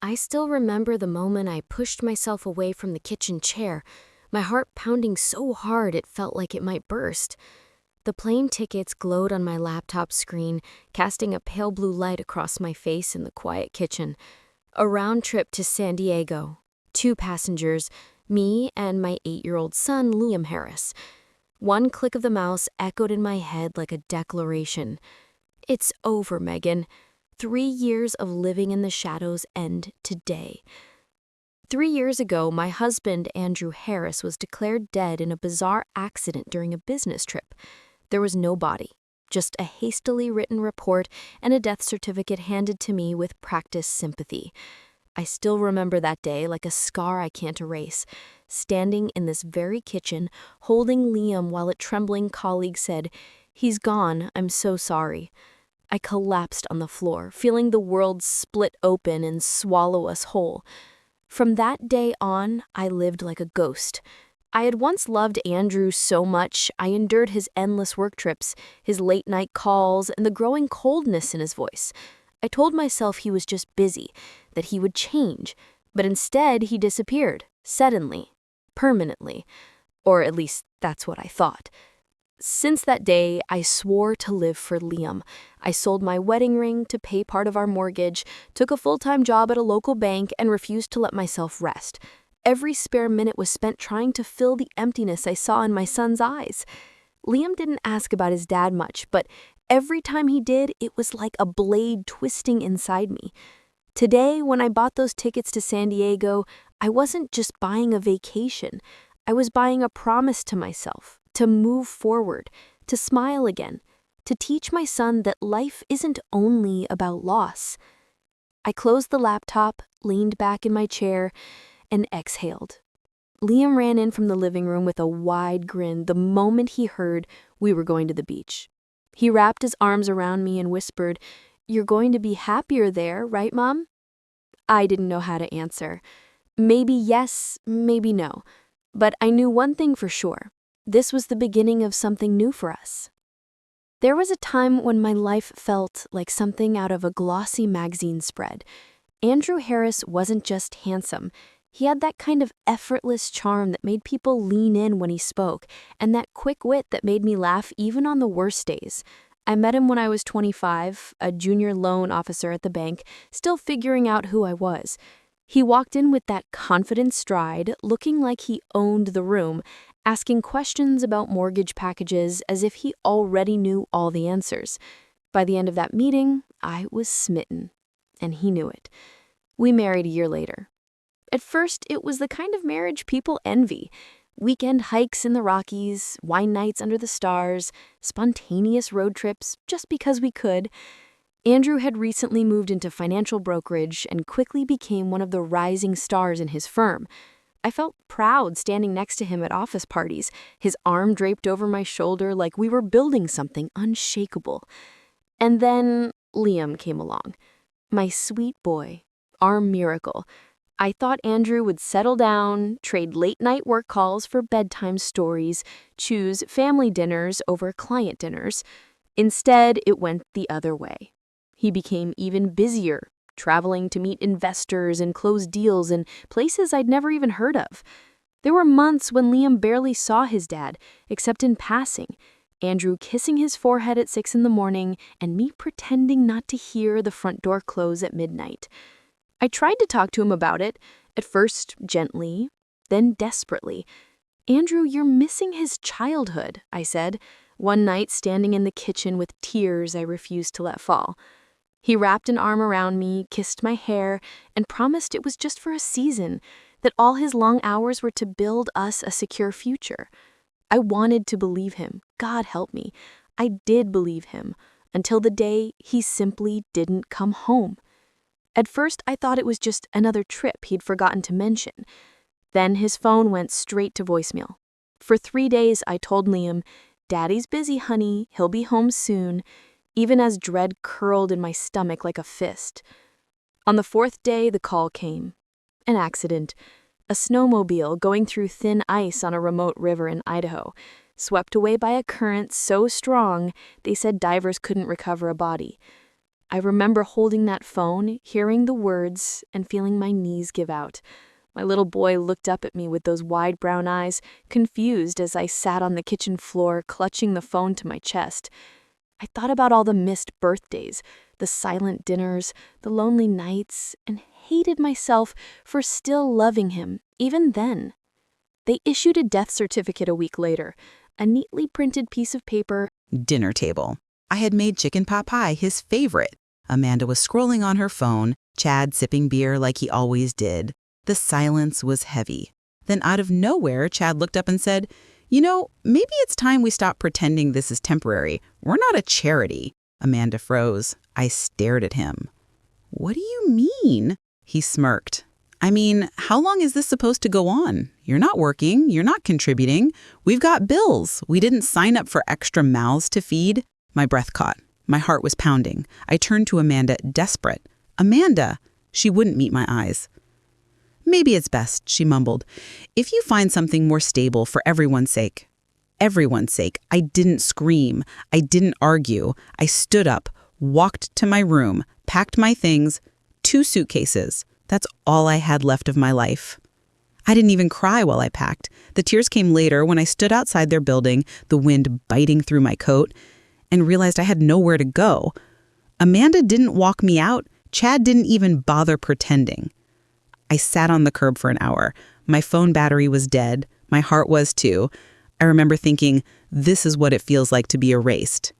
I still remember the moment I pushed myself away from the kitchen chair, my heart pounding so hard it felt like it might burst. The plane tickets glowed on my laptop screen, casting a pale blue light across my face in the quiet kitchen. A round trip to San Diego. 2 passengers, me and my 8-year-old son, Liam Harris. One click of the mouse echoed in my head like a declaration. It's over, Megan. 3 years of living in the shadows end today. 3 years ago, my husband, Andrew Harris, was declared dead in a bizarre accident during a business trip. There was no body, just a hastily written report and a death certificate handed to me with practiced sympathy. I still remember that day like a scar I can't erase, standing in this very kitchen, holding Liam while a trembling colleague said, "He's gone, I'm so sorry." I collapsed on the floor, feeling the world split open and swallow us whole. From that day on, I lived like a ghost. I had once loved Andrew so much, I endured his endless work trips, his late-night calls, and the growing coldness in his voice. I told myself he was just busy, that he would change, but instead he disappeared, suddenly, permanently. Or at least that's what I thought. Since that day, I swore to live for Liam. I sold my wedding ring to pay part of our mortgage, took a full-time job at a local bank, and refused to let myself rest. Every spare minute was spent trying to fill the emptiness I saw in my son's eyes. Liam didn't ask about his dad much, but every time he did, it was like a blade twisting inside me. Today, when I bought those tickets to San Diego, I wasn't just buying a vacation. I was buying a promise to myself, to move forward, to smile again, to teach my son that life isn't only about loss. I closed the laptop, leaned back in my chair, and exhaled. Liam ran in from the living room with a wide grin the moment he heard we were going to the beach. He wrapped his arms around me and whispered, "You're going to be happier there, right, Mom?" I didn't know how to answer. Maybe yes, maybe no. But I knew one thing for sure. This was the beginning of something new for us. There was a time when my life felt like something out of a glossy magazine spread. Andrew Harris wasn't just handsome. He had that kind of effortless charm that made people lean in when he spoke, and that quick wit that made me laugh even on the worst days. I met him when I was 25, a junior loan officer at the bank, still figuring out who I was. He walked in with that confident stride, looking like he owned the room, asking questions about mortgage packages as if he already knew all the answers. By the end of that meeting, I was smitten, and he knew it. We married a year later. At first, it was the kind of marriage people envy. Weekend hikes in the Rockies, wine nights under the stars, spontaneous road trips just because we could. Andrew had recently moved into financial brokerage and quickly became one of the rising stars in his firm. I felt proud standing next to him at office parties, his arm draped over my shoulder like we were building something unshakable. And then Liam came along. My sweet boy, our miracle. I thought Andrew would settle down, trade late-night work calls for bedtime stories, choose family dinners over client dinners. Instead, it went the other way. He became even busier, traveling to meet investors and close deals in places I'd never even heard of. There were months when Liam barely saw his dad, except in passing, Andrew kissing his forehead at 6 a.m, and me pretending not to hear the front door close at midnight. I tried to talk to him about it, at first gently, then desperately. "Andrew, you're missing his childhood," I said, one night standing in the kitchen with tears I refused to let fall. He wrapped an arm around me, kissed my hair, and promised it was just for a season, that all his long hours were to build us a secure future. I wanted to believe him, God help me. I did believe him, until the day he simply didn't come home. At first, I thought it was just another trip he'd forgotten to mention. Then his phone went straight to voicemail. For 3 days, I told Liam, "Daddy's busy, honey. He'll be home soon," even as dread curled in my stomach like a fist. On the 4th day, the call came. An accident. A snowmobile going through thin ice on a remote river in Idaho, swept away by a current so strong they said divers couldn't recover a body. I remember holding that phone, hearing the words, and feeling my knees give out. My little boy looked up at me with those wide brown eyes, confused as I sat on the kitchen floor, clutching the phone to my chest. I thought about all the missed birthdays, the silent dinners, the lonely nights, and hated myself for still loving him, even then. They issued a death certificate a week later, a neatly printed piece of paper. Dinner table. I had made chicken pot pie his favorite. Amanda was scrolling on her phone, Chad sipping beer like he always did. The silence was heavy. Then out of nowhere, Chad looked up and said, maybe it's time we stop pretending this is temporary. We're not a charity. Amanda froze. I stared at him. What do you mean? He smirked. I mean, how long is this supposed to go on? You're not working. You're not contributing. We've got bills. We didn't sign up for extra mouths to feed. My breath caught. My heart was pounding. I turned to Amanda, desperate. Amanda! She wouldn't meet my eyes. Maybe it's best, she mumbled, if you find something more stable for everyone's sake. Everyone's sake. I didn't scream. I didn't argue. I stood up, walked to my room, packed my things, 2 suitcases. That's all I had left of my life. I didn't even cry while I packed. The tears came later when I stood outside their building, the wind biting through my coat, and realized I had nowhere to go. Amanda didn't walk me out. Chad didn't even bother pretending. I sat on the curb for an hour. My phone battery was dead. My heart was too. I remember thinking, this is what it feels like to be erased.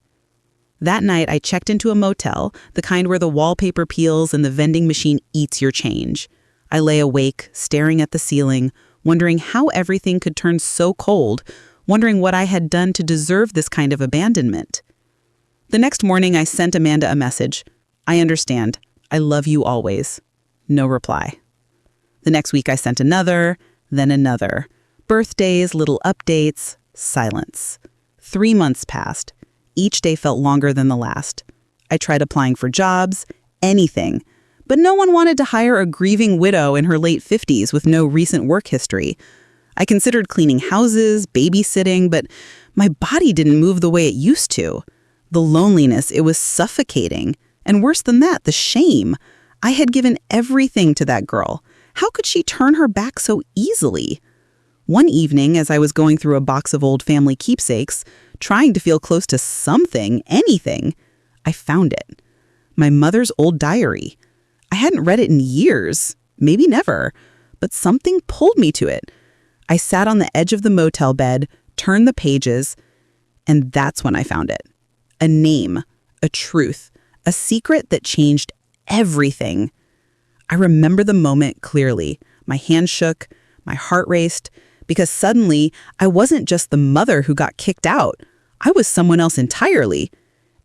That night, I checked into a motel, the kind where the wallpaper peels and the vending machine eats your change. I lay awake, staring at the ceiling, wondering how everything could turn so cold, wondering what I had done to deserve this kind of abandonment. The next morning, I sent Amanda a message. I understand. I love you always. No reply. The next week, I sent another, then another. Birthdays, little updates, silence. 3 months passed. Each day felt longer than the last. I tried applying for jobs, anything. But no one wanted to hire a grieving widow in her late 50s with no recent work history. I considered cleaning houses, babysitting, but my body didn't move the way it used to. The loneliness, it was suffocating. And worse than that, the shame. I had given everything to that girl. How could she turn her back so easily? One evening, as I was going through a box of old family keepsakes, trying to feel close to something, anything, I found it. My mother's old diary. I hadn't read it in years, maybe never, but something pulled me to it. I sat on the edge of the motel bed, turned the pages, and that's when I found it. A name, a truth, a secret that changed everything. I remember the moment clearly. My hand shook, my heart raced, because suddenly I wasn't just the mother who got kicked out. I was someone else entirely.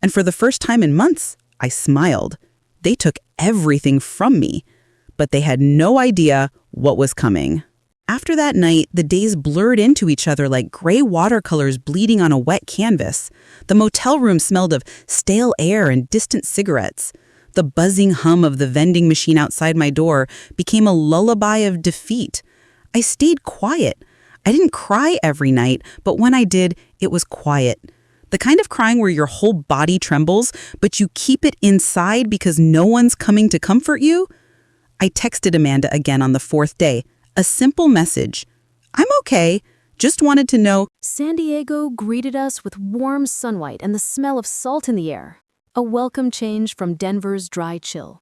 And for the first time in months, I smiled. They took everything from me, but they had no idea what was coming. After that night, the days blurred into each other like gray watercolors bleeding on a wet canvas. The motel room smelled of stale air and distant cigarettes. The buzzing hum of the vending machine outside my door became a lullaby of defeat. I stayed quiet. I didn't cry every night, but when I did, it was quiet. The kind of crying where your whole body trembles, but you keep it inside because no one's coming to comfort you. I texted Amanda again on the 4th day, a simple message. I'm okay. Just wanted to know. San Diego greeted us with warm sunlight and the smell of salt in the air. A welcome change from Denver's dry chill.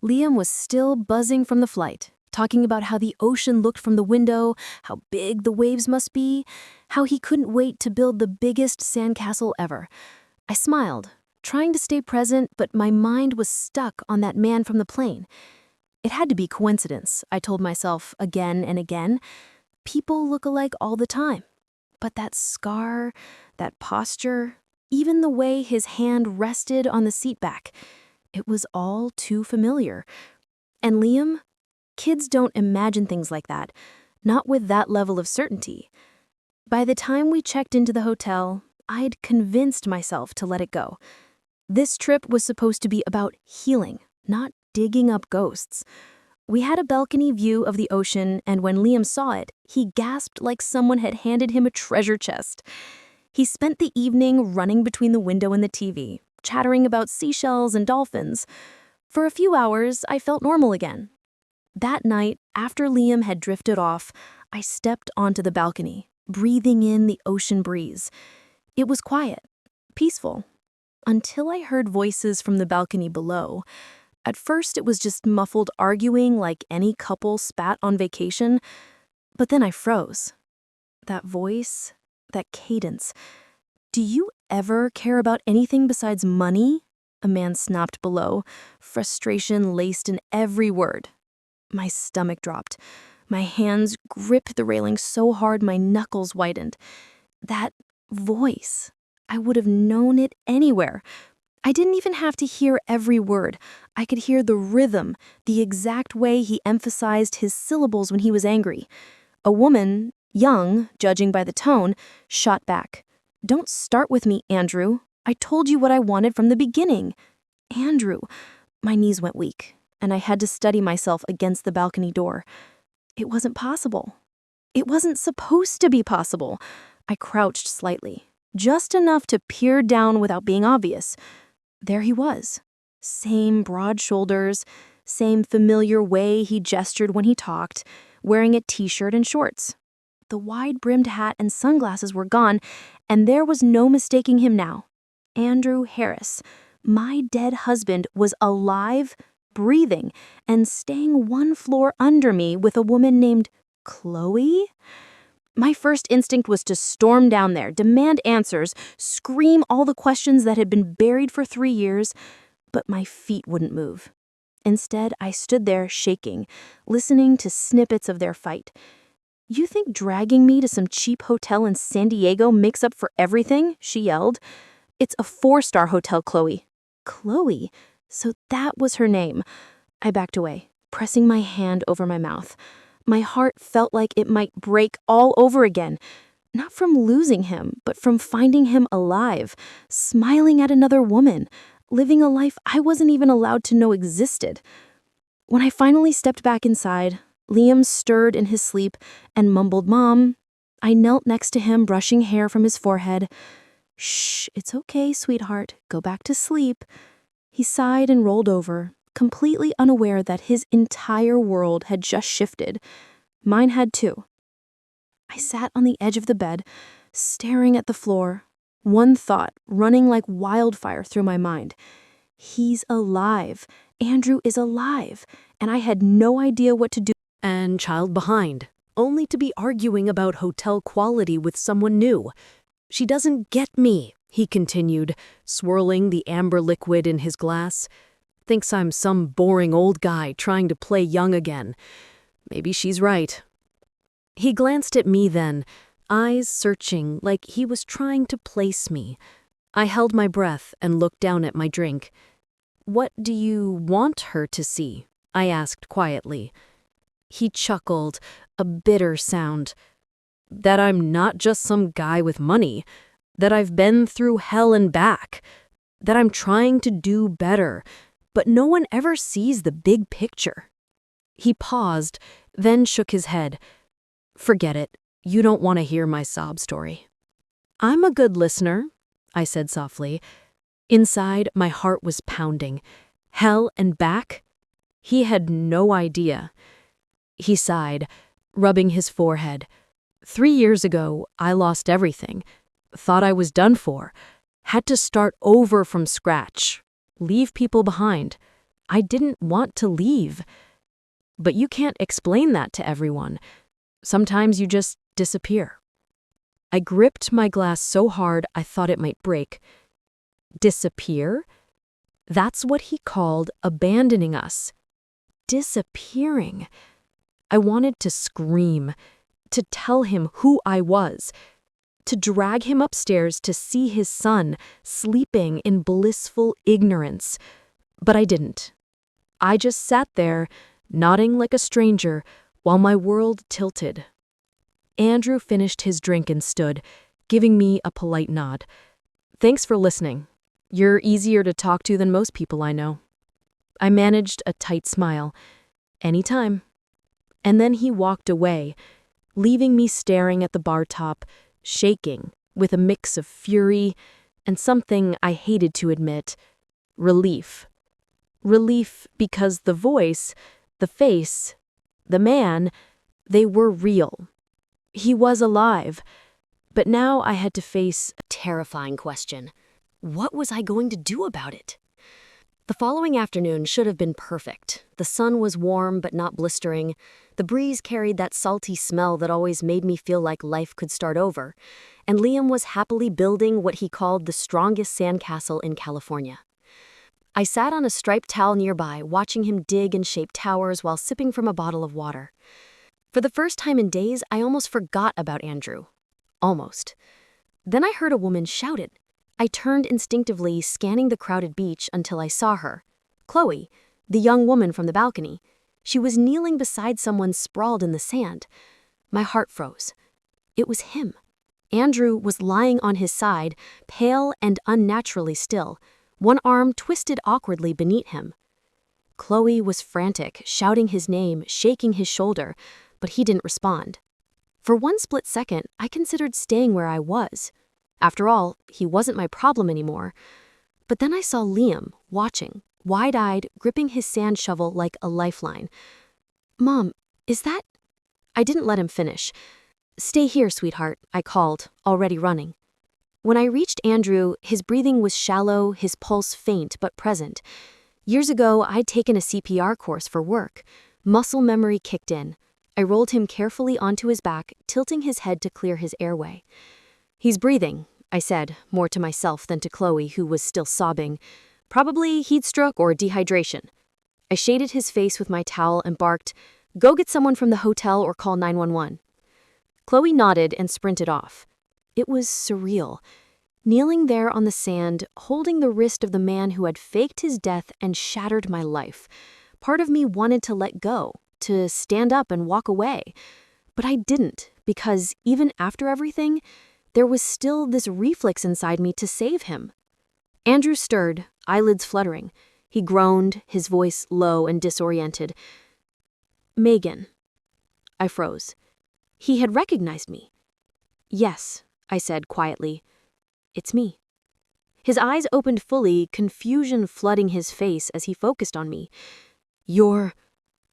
Liam was still buzzing from the flight, talking about how the ocean looked from the window, how big the waves must be, how he couldn't wait to build the biggest sandcastle ever. I smiled, trying to stay present, but my mind was stuck on that man from the plane. It had to be coincidence, I told myself again and again. People look alike all the time. But that scar, that posture, even the way his hand rested on the seat back, it was all too familiar. And Liam? Kids don't imagine things like that, not with that level of certainty. By the time we checked into the hotel, I'd convinced myself to let it go. This trip was supposed to be about healing, not digging up ghosts. We had a balcony view of the ocean, and when Liam saw it, he gasped like someone had handed him a treasure chest. He spent the evening running between the window and the TV, chattering about seashells and dolphins. For a few hours, I felt normal again. That night, after Liam had drifted off, I stepped onto the balcony, breathing in the ocean breeze. It was quiet, peaceful, until I heard voices from the balcony below. At first, it was just muffled arguing like any couple spat on vacation, but then I froze. That voice, that cadence. "Do you ever care about anything besides money?" a man snapped below, frustration laced in every word. My stomach dropped. My hands gripped the railing so hard my knuckles whitened. That voice, I would have known it anywhere. I didn't even have to hear every word. I could hear the rhythm, the exact way he emphasized his syllables when he was angry. A woman, young, judging by the tone, shot back. "Don't start with me, Andrew. I told you what I wanted from the beginning." Andrew. My knees went weak, and I had to steady myself against the balcony door. It wasn't possible. It wasn't supposed to be possible. I crouched slightly, just enough to peer down without being obvious. There he was. Same broad shoulders, same familiar way he gestured when he talked, wearing a t-shirt and shorts. The wide-brimmed hat and sunglasses were gone, and there was no mistaking him now. Andrew Harris, my dead husband, was alive, breathing, and staying one floor under me with a woman named Chloe? My first instinct was to storm down there, demand answers, scream all the questions that had been buried for 3 years, but my feet wouldn't move. Instead, I stood there shaking, listening to snippets of their fight. "You think dragging me to some cheap hotel in San Diego makes up for everything?" she yelled. "It's a 4-star hotel, Chloe." Chloe? So that was her name. I backed away, pressing my hand over my mouth. My heart felt like it might break all over again. Not from losing him, but from finding him alive, smiling at another woman, living a life I wasn't even allowed to know existed. When I finally stepped back inside, Liam stirred in his sleep and mumbled, "Mom." I knelt next to him, brushing hair from his forehead. "Shh, it's okay, sweetheart. Go back to sleep." He sighed and rolled over, completely unaware that his entire world had just shifted. Mine had too. I sat on the edge of the bed, staring at the floor, one thought running like wildfire through my mind. He's alive. Andrew is alive, and I had no idea what to do. And child behind, only to be arguing about hotel quality with someone new. "She doesn't get me," he continued, swirling the amber liquid in his glass. "Thinks I'm some boring old guy trying to play young again. Maybe she's right." He glanced at me then, eyes searching like he was trying to place me. I held my breath and looked down at my drink. "What do you want her to see?" I asked quietly. He chuckled, a bitter sound. "That I'm not just some guy with money. That I've been through hell and back. That I'm trying to do better, but no one ever sees the big picture." He paused, then shook his head. "Forget it. You don't want to hear my sob story." "I'm a good listener," I said softly. Inside, my heart was pounding. Hell and back? He had no idea. He sighed, rubbing his forehead. 3 years ago, I lost everything. Thought I was done for. Had to start over from scratch. Leave people behind. I didn't want to leave. But you can't explain that to everyone. Sometimes you just disappear. I gripped my glass so hard I thought it might break. Disappear? That's what he called abandoning us. Disappearing. I wanted to scream, to tell him who I was, to drag him upstairs to see his son sleeping in blissful ignorance. But I didn't. I just sat there, nodding like a stranger, while my world tilted. Andrew finished his drink and stood, giving me a polite nod. "Thanks for listening. You're easier to talk to than most people I know." I managed a tight smile. "Anytime." And then he walked away, leaving me staring at the bar top, shaking with a mix of fury, and something I hated to admit, relief. Relief because the voice, the face, the man, they were real. He was alive, but now I had to face a terrifying question. What was I going to do about it? The following afternoon should have been perfect. The sun was warm but not blistering. The breeze carried that salty smell that always made me feel like life could start over. And Liam was happily building what he called the strongest sandcastle in California. I sat on a striped towel nearby, watching him dig and shape towers while sipping from a bottle of water. For the first time in days, I almost forgot about Andrew. Almost. Then I heard a woman shout it. I turned instinctively, scanning the crowded beach until I saw her. Chloe, the young woman from the balcony. She was kneeling beside someone sprawled in the sand. My heart froze. It was him. Andrew was lying on his side, pale and unnaturally still, one arm twisted awkwardly beneath him. Chloe was frantic, shouting his name, shaking his shoulder, but he didn't respond. For one split second, I considered staying where I was. After all, he wasn't my problem anymore. But then I saw Liam, watching, wide-eyed, gripping his sand shovel like a lifeline. "Mom, is that—" I didn't let him finish. "Stay here, sweetheart," I called, already running. When I reached Andrew, his breathing was shallow, his pulse faint but present. Years ago, I'd taken a CPR course for work. Muscle memory kicked in. I rolled him carefully onto his back, tilting his head to clear his airway. "He's breathing," I said, more to myself than to Chloe, who was still sobbing. "Probably heat stroke or dehydration." I shaded his face with my towel and barked, "Go get someone from the hotel or call 911. Chloe nodded and sprinted off. It was surreal. Kneeling there on the sand, holding the wrist of the man who had faked his death and shattered my life. Part of me wanted to let go, to stand up and walk away. But I didn't, because even after everything, there was still this reflex inside me to save him. Andrew stirred, eyelids fluttering. He groaned, his voice low and disoriented. "Megan." I froze. He had recognized me. "Yes," I said quietly. "It's me." His eyes opened fully, confusion flooding his face as he focused on me. You're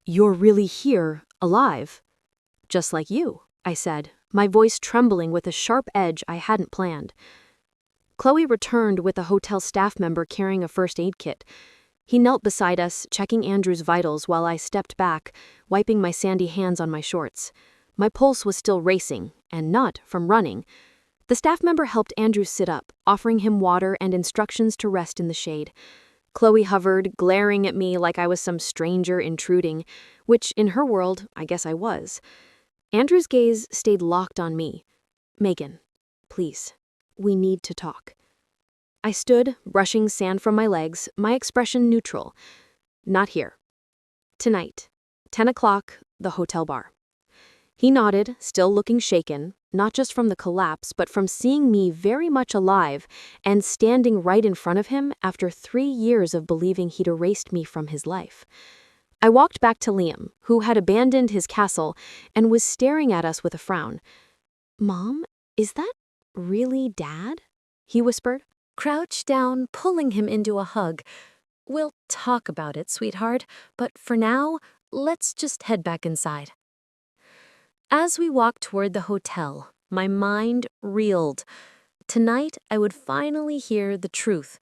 really here, alive." "Just like you," I said, my voice trembling with a sharp edge I hadn't planned. Chloe returned with a hotel staff member carrying a first aid kit. He knelt beside us, checking Andrew's vitals while I stepped back, wiping my sandy hands on my shorts. My pulse was still racing, and not from running. The staff member helped Andrew sit up, offering him water and instructions to rest in the shade. Chloe hovered, glaring at me like I was some stranger intruding, which, in her world, I guess I was. Andrew's gaze stayed locked on me. "Megan, please, we need to talk." I stood, brushing sand from my legs, my expression neutral. "Not here. Tonight, 10 o'clock, the hotel bar." He nodded, still looking shaken, not just from the collapse, but from seeing me very much alive and standing right in front of him after 3 years of believing he'd erased me from his life. I walked back to Liam, who had abandoned his castle and was staring at us with a frown. "Mom, is that really Dad?" he whispered. Crouched down, pulling him into a hug. "We'll talk about it, sweetheart, but for now, let's just head back inside." As we walked toward the hotel, my mind reeled. Tonight, I would finally hear the truth,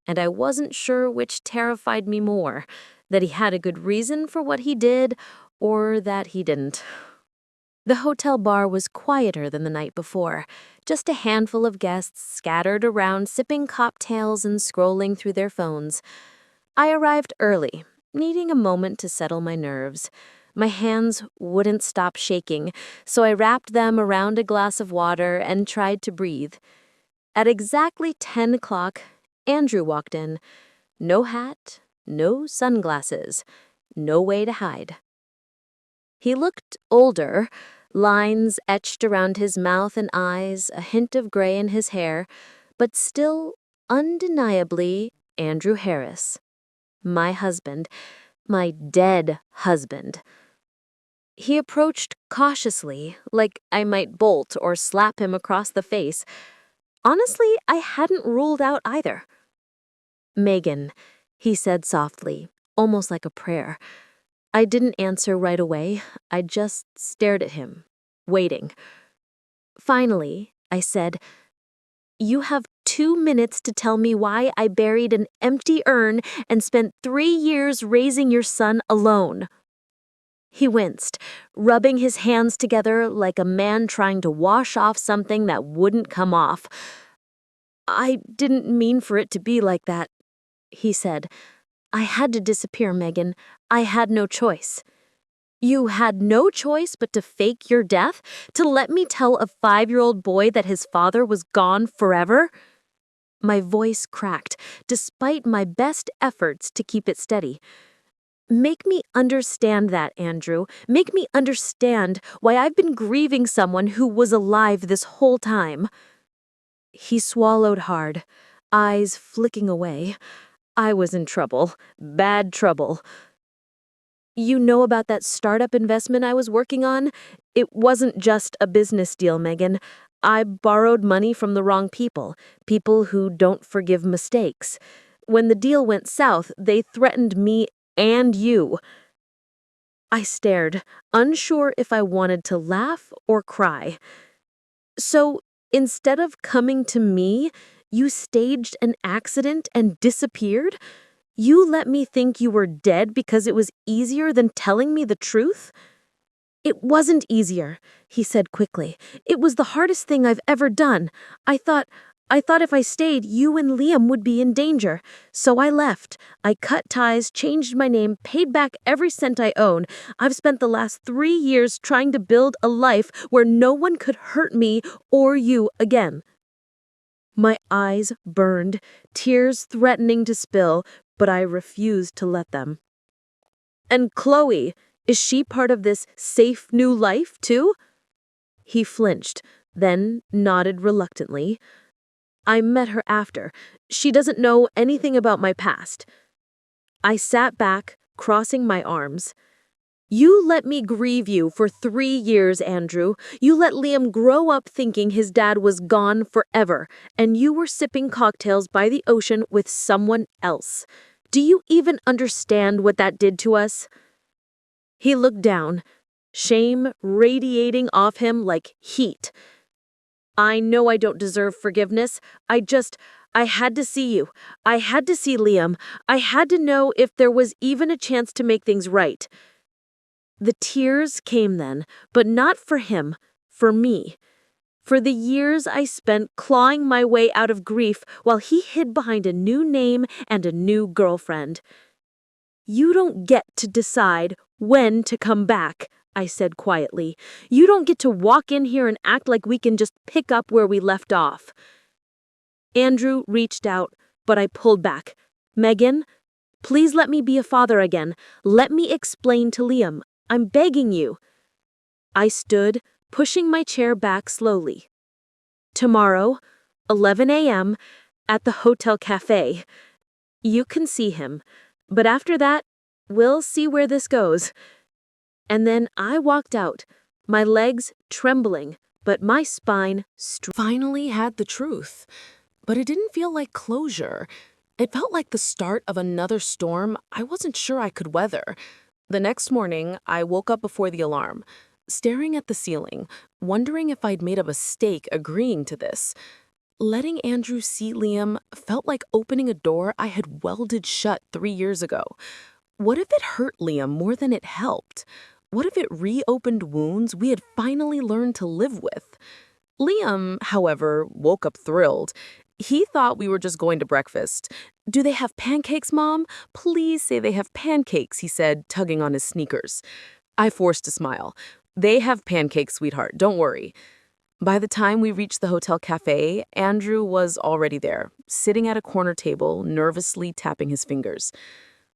and I wasn't sure which terrified me more, that he had a good reason for what he did, or that he didn't. The hotel bar was quieter than the night before, just a handful of guests scattered around sipping cocktails and scrolling through their phones. I arrived early, needing a moment to settle my nerves. My hands wouldn't stop shaking, so I wrapped them around a glass of water and tried to breathe. At exactly 10 o'clock, Andrew walked in. No hat, no sunglasses, no way to hide. He looked older, lines etched around his mouth and eyes, a hint of gray in his hair, but still undeniably Andrew Harris. My husband, my dead husband. He approached cautiously, like I might bolt or slap him across the face. Honestly, I hadn't ruled out either. Megan, he said softly, almost like a prayer. I didn't answer right away. I just stared at him, waiting. Finally, I said, "You have 2 minutes to tell me why I buried an empty urn and spent 3 years raising your son alone." He winced, rubbing his hands together like a man trying to wash off something that wouldn't come off. "I didn't mean for it to be like that," he said. "I had to disappear, Megan. I had no choice." "You had no choice but to fake your death? To let me tell a 5-year-old boy that his father was gone forever?" My voice cracked, despite my best efforts to keep it steady. "Make me understand that, Andrew. Make me understand why I've been grieving someone who was alive this whole time." He swallowed hard, eyes flicking away. I was in trouble. Bad trouble. "You know about that startup investment I was working on? It wasn't just a business deal, Megan. I borrowed money from the wrong people, people who don't forgive mistakes. When the deal went south, they threatened me and you." I stared, unsure if I wanted to laugh or cry. "So, instead of coming to me, you staged an accident and disappeared? You let me think you were dead because it was easier than telling me the truth?" "It wasn't easier," he said quickly. "It was the hardest thing I've ever done. I thought if I stayed, you and Liam would be in danger. So I left. I cut ties, changed my name, paid back every cent I own. I've spent the last 3 years trying to build a life where no one could hurt me or you again." My eyes burned, tears threatening to spill, but I refused to let them. "And Chloe, is she part of this safe new life, too?" He flinched, then nodded reluctantly. "I met her after. She doesn't know anything about my past." I sat back, crossing my arms. "You let me grieve you for 3 years, Andrew. You let Liam grow up thinking his dad was gone forever, and you were sipping cocktails by the ocean with someone else. Do you even understand what that did to us?" He looked down, shame radiating off him like heat. "I know I don't deserve forgiveness. I had to see you. I had to see Liam. I had to know if there was even a chance to make things right." The tears came then, but not for him, for me. For the years I spent clawing my way out of grief while he hid behind a new name and a new girlfriend. "You don't get to decide when to come back," I said quietly. "You don't get to walk in here and act like we can just pick up where we left off." Andrew reached out, but I pulled back. "Megan, please let me be a father again. Let me explain to Liam. I'm begging you." I stood, pushing my chair back slowly. "Tomorrow, 11 a.m., at the hotel cafe. You can see him, but after that, we'll see where this goes." And then I walked out, my legs trembling, but my spine Finally had the truth. But it didn't feel like closure. It felt like the start of another storm I wasn't sure I could weather. The next morning, I woke up before the alarm, staring at the ceiling, wondering if I'd made a mistake agreeing to this. Letting Andrew see Liam felt like opening a door I had welded shut 3 years ago. What if it hurt Liam more than it helped? What if it reopened wounds we had finally learned to live with? Liam, however, woke up thrilled. He thought we were just going to breakfast. "Do they have pancakes, Mom? Please say they have pancakes," he said, tugging on his sneakers. I forced a smile. "They have pancakes, sweetheart. Don't worry." By the time we reached the hotel cafe, Andrew was already there, sitting at a corner table, nervously tapping his fingers.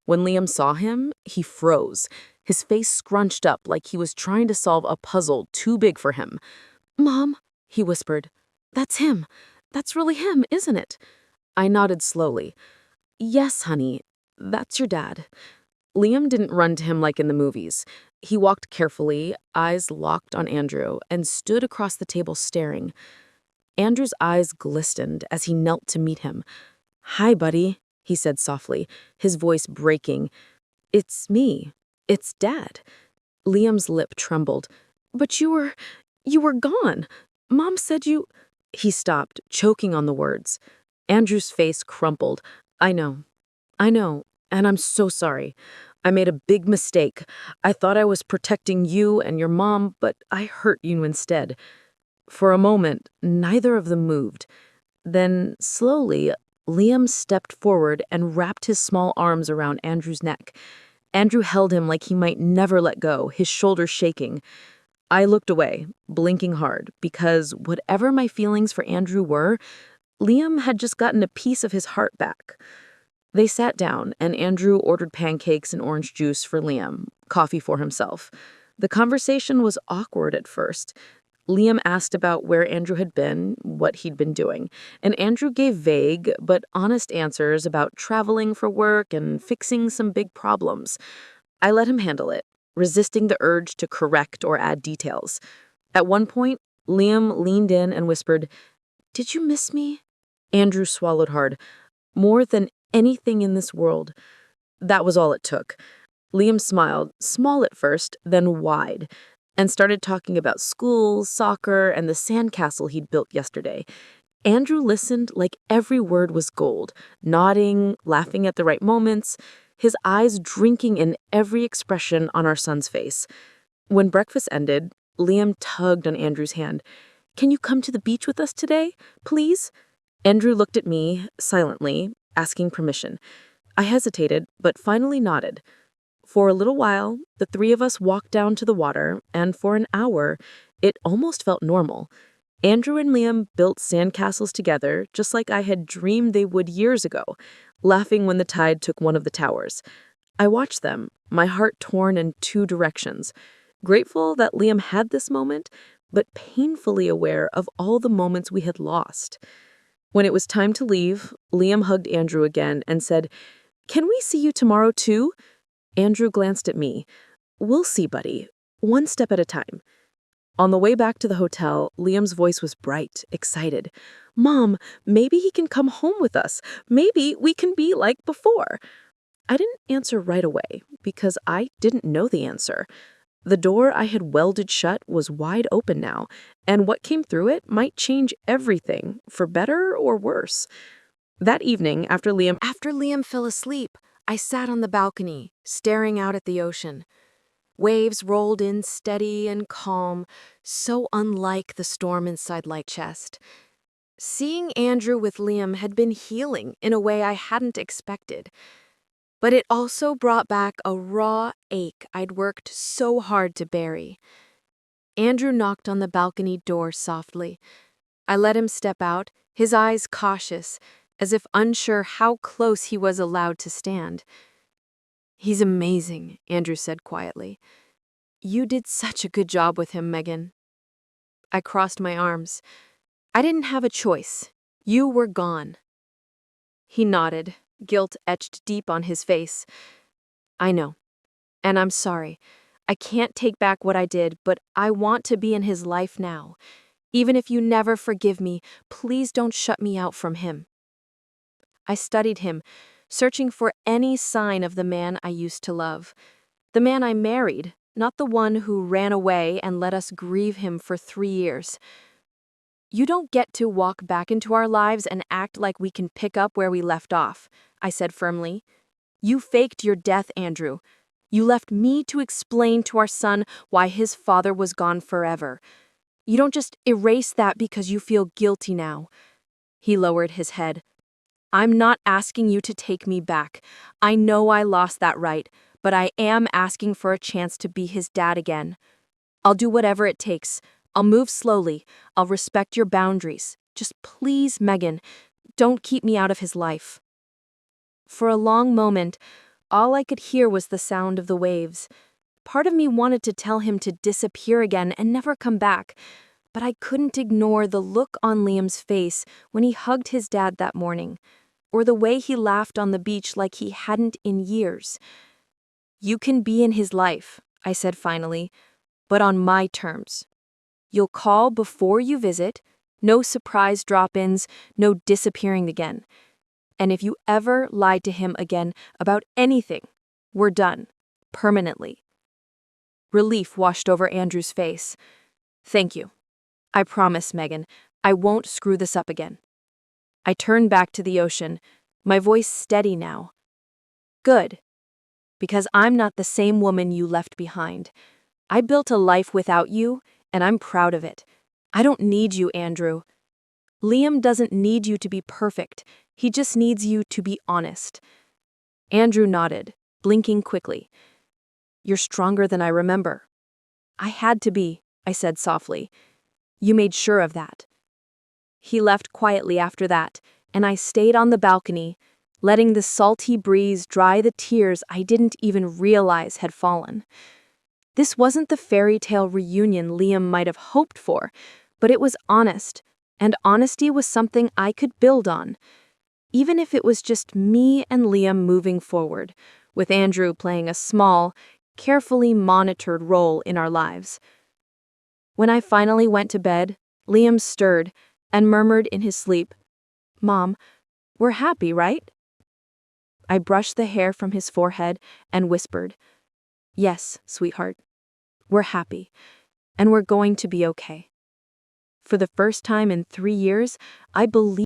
When Liam saw him, he froze, his face scrunched up like he was trying to solve a puzzle too big for him. "Mom," he whispered, "that's him. That's really him, isn't it?" I nodded slowly. "Yes, honey, that's your dad." Liam didn't run to him like in the movies. He walked carefully, eyes locked on Andrew, and stood across the table staring. Andrew's eyes glistened as he knelt to meet him. "Hi, buddy," he said softly, his voice breaking. "It's me. It's Dad." Liam's lip trembled. "But you were gone. Mom said you—" He stopped, choking on the words. Andrew's face crumpled. I know, and I'm so sorry. I made a big mistake. I thought I was protecting you and your mom, but I hurt you instead." For a moment, neither of them moved. Then, slowly, Liam stepped forward and wrapped his small arms around Andrew's neck. Andrew held him like he might never let go, his shoulders shaking. I looked away, blinking hard, because whatever my feelings for Andrew were, Liam had just gotten a piece of his heart back. They sat down, and Andrew ordered pancakes and orange juice for Liam, coffee for himself. The conversation was awkward at first. Liam asked about where Andrew had been, what he'd been doing, and Andrew gave vague but honest answers about traveling for work and fixing some big problems. I let him handle it, resisting the urge to correct or add details. At one point, Liam leaned in and whispered, "Did you miss me?" Andrew swallowed hard. "More than anything in this world." That was all it took. Liam smiled, small at first, then wide, and started talking about school, soccer, and the sandcastle he'd built yesterday. Andrew listened like every word was gold, nodding, laughing at the right moments, his eyes drinking in every expression on our son's face. When breakfast ended, Liam tugged on Andrew's hand. "Can you come to the beach with us today, please?" Andrew looked at me, silently, asking permission. I hesitated, but finally nodded. For a little while, the three of us walked down to the water, and for an hour, it almost felt normal. Andrew and Liam built sandcastles together, just like I had dreamed they would years ago, laughing when the tide took one of the towers. I watched them, my heart torn in two directions, grateful that Liam had this moment, but painfully aware of all the moments we had lost. When it was time to leave, Liam hugged Andrew again and said, "Can we see you tomorrow too?" Andrew glanced at me. "We'll see, buddy. One step at a time." On the way back to the hotel, Liam's voice was bright, excited. "Mom, maybe he can come home with us. Maybe we can be like before." I didn't answer right away because I didn't know the answer. The door I had welded shut was wide open now, and what came through it might change everything, for better or worse. That evening, after Liam fell asleep, I sat on the balcony, staring out at the ocean. Waves rolled in steady and calm, so unlike the storm inside my chest. Seeing Andrew with Liam had been healing in a way I hadn't expected. But it also brought back a raw ache I'd worked so hard to bury. Andrew knocked on the balcony door softly. I let him step out, his eyes cautious, as if unsure how close he was allowed to stand. "He's amazing," Andrew said quietly. "You did such a good job with him, Megan." I crossed my arms. "I didn't have a choice. You were gone." He nodded, guilt etched deep on his face. "I know, and I'm sorry. I can't take back what I did, but I want to be in his life now. Even if you never forgive me, please don't shut me out from him." I studied him, searching for any sign of the man I used to love. The man I married, not the one who ran away and let us grieve him for 3 years. "You don't get to walk back into our lives and act like we can pick up where we left off," I said firmly. "You faked your death, Andrew. You left me to explain to our son why his father was gone forever. You don't just erase that because you feel guilty now." He lowered his head. "I'm not asking you to take me back. I know I lost that right, but I am asking for a chance to be his dad again. I'll do whatever it takes. I'll move slowly. I'll respect your boundaries. Just please, Megan, don't keep me out of his life." For a long moment, all I could hear was the sound of the waves. Part of me wanted to tell him to disappear again and never come back, but I couldn't ignore the look on Liam's face when he hugged his dad that morning, or the way he laughed on the beach like he hadn't in years. "You can be in his life," I said finally, "but on my terms. You'll call before you visit, No surprise drop-ins, no disappearing again. And if you ever lied to him again about anything, we're done. Permanently. Relief washed over Andrew's face. Thank you. I promise, Megan, I won't screw this up again. I turned back to the ocean, my voice steady now. Good. Because I'm not the same woman you left behind. I built a life without you, and I'm proud of it. I don't need you, Andrew. Liam doesn't need you to be perfect. He just needs you to be honest. Andrew nodded, blinking quickly. You're stronger than I remember. I had to be, I said softly. You made sure of that. He left quietly after that, and I stayed on the balcony, letting the salty breeze dry the tears I didn't even realize had fallen. This wasn't the fairy tale reunion Liam might have hoped for, but it was honest, and honesty was something I could build on. Even if it was just me and Liam moving forward, with Andrew playing a small, carefully monitored role in our lives. When I finally went to bed, Liam stirred and murmured in his sleep, Mom, we're happy, right? I brushed the hair from his forehead and whispered, Yes, sweetheart, we're happy, and we're going to be okay. For the first time in 3 years, I believe